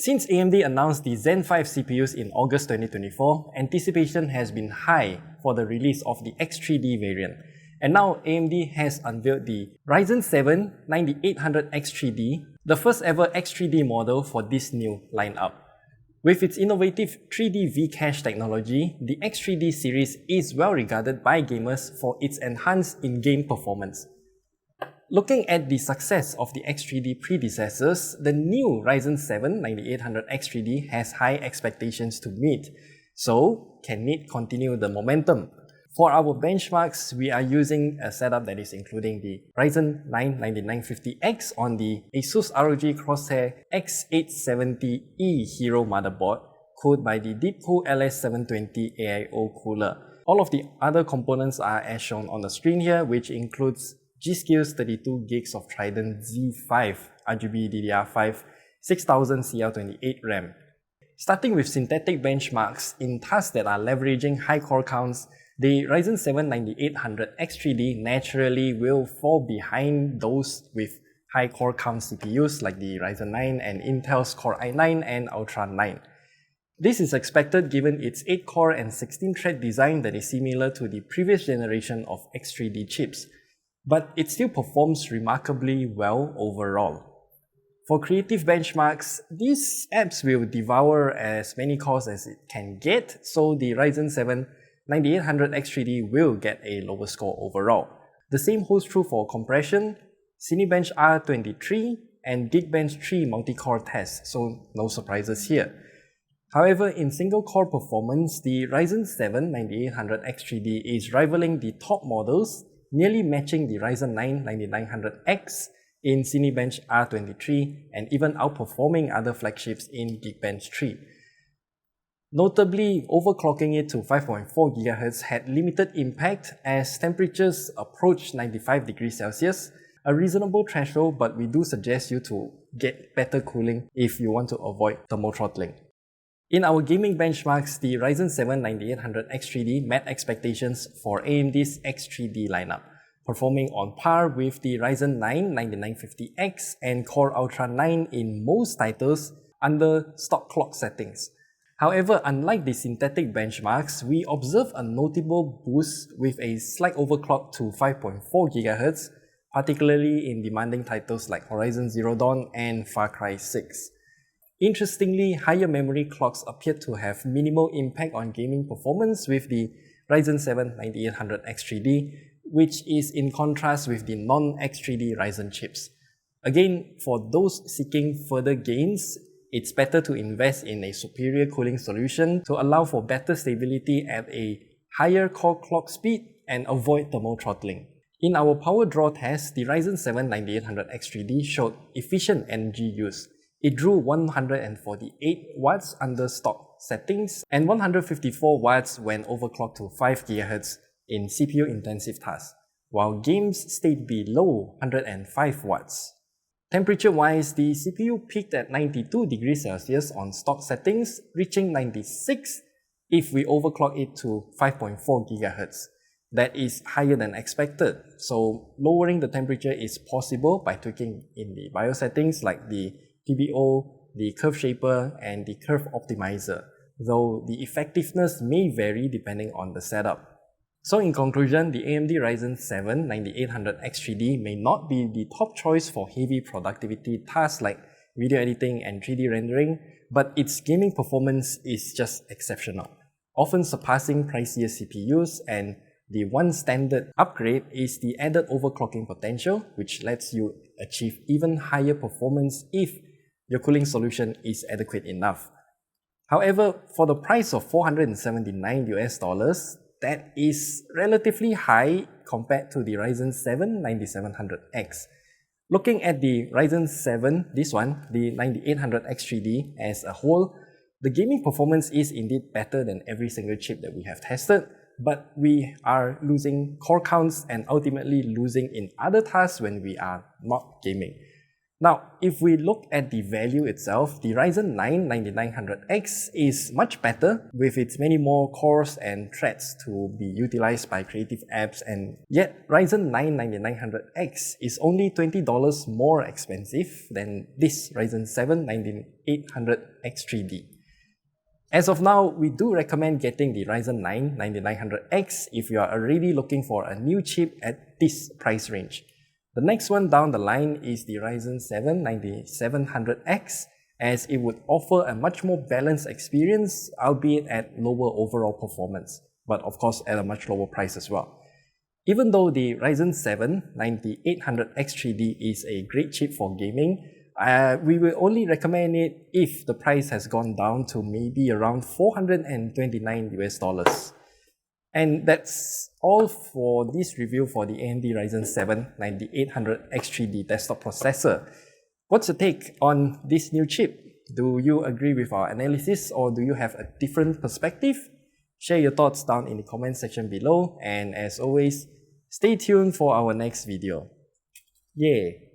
Since AMD announced the Zen 5 CPUs in August 2024, anticipation has been high for the release of the X3D variant. And now AMD has unveiled the Ryzen 7 9800X3D, the first ever X3D model for this new lineup. With its innovative 3D V-Cache technology, the X3D series is well regarded by gamers for its enhanced in-game performance. Looking at the success of the X3D predecessors, the new Ryzen 7 9800X3D has high expectations to meet. So, can it continue the momentum? For our benchmarks, we are using a setup that is including the Ryzen 9 9950X on the Asus ROG Crosshair X870E Hero motherboard, cooled by the Deepcool LS720 AIO cooler. All of the other components are as shown on the screen here, which includes G-Skill's 32GB of Trident Z5 RGB DDR5 6000 CL28 RAM. Starting with synthetic benchmarks, in tasks that are leveraging high core counts, the Ryzen 7 9800X3D naturally will fall behind those with high core count CPUs like the Ryzen 9 and Intel's Core i9 and Ultra 9. This is expected given its 8-core and 16-thread design that is similar to the previous generation of X3D chips, but it still performs remarkably well overall. For creative benchmarks, these apps will devour as many cores as it can get, so the Ryzen 7 9800X3D will get a lower score overall. The same holds true for compression, Cinebench R23 and Geekbench 3 multi-core tests, so no surprises here. However, in single-core performance, the Ryzen 7 9800X3D is rivaling the top models, nearly matching the Ryzen 9 9900X in Cinebench R23 and even outperforming other flagships in Geekbench 3. Notably, overclocking it to 5.4 GHz had limited impact as temperatures approached 95 degrees Celsius, a reasonable threshold, but we do suggest you to get better cooling if you want to avoid thermal throttling. In our gaming benchmarks, the Ryzen 7 9800X3D met expectations for AMD's X3D lineup, performing on par with the Ryzen 9 9950X and Core Ultra 9 in most titles under stock clock settings. However, unlike the synthetic benchmarks, we observe a notable boost with a slight overclock to 5.4 GHz, particularly in demanding titles like Horizon Zero Dawn and Far Cry 6. Interestingly, higher memory clocks appeared to have minimal impact on gaming performance with the Ryzen 7 9800X3D, which is in contrast with the non-X3D Ryzen chips. Again, for those seeking further gains, it's better to invest in a superior cooling solution to allow for better stability at a higher core clock speed and avoid thermal throttling. In our power draw test, the Ryzen 7 9800X3D showed efficient energy use. It drew 148 watts under stock settings and 154 watts when overclocked to 5 GHz in CPU-intensive tasks, while games stayed below 105 watts. Temperature-wise, the CPU peaked at 92 degrees Celsius on stock settings, reaching 96 if we overclock it to 5.4 GHz. That is higher than expected, so lowering the temperature is possible by tweaking in the BIOS settings like the PBO, the curve shaper, and the curve optimizer, though the effectiveness may vary depending on the setup. So in conclusion, the AMD Ryzen 7 9800X3D may not be the top choice for heavy productivity tasks like video editing and 3D rendering, but its gaming performance is just exceptional, often surpassing pricier CPUs, and the one standard upgrade is the added overclocking potential, which lets you achieve even higher performance if your cooling solution is adequate enough. However, for the price of $479, that is relatively high compared to the Ryzen 7 9700X. Looking at the Ryzen 7, this one, the 9800X3D as a whole, the gaming performance is indeed better than every single chip that we have tested, but we are losing core counts and ultimately losing in other tasks when we are not gaming. Now, if we look at the value itself, the Ryzen 9 9900X is much better with its many more cores and threads to be utilized by creative apps, and yet Ryzen 9 9900X is only $20 more expensive than this Ryzen 7 9800X3D. As of now, we do recommend getting the Ryzen 9 9900X if you are already looking for a new chip at this price range. The next one down the line is the Ryzen 7 9700X, as it would offer a much more balanced experience, albeit at lower overall performance, but of course at a much lower price as well. Even though the Ryzen 7 9800X3D is a great chip for gaming, we will only recommend it if the price has gone down to maybe around $429. And that's all for this review for the AMD Ryzen 7 9800X3D desktop processor. What's your take on this new chip? Do you agree with our analysis, or do you have a different perspective? Share your thoughts down in the comment section below, and as always, stay tuned for our next video. Yay!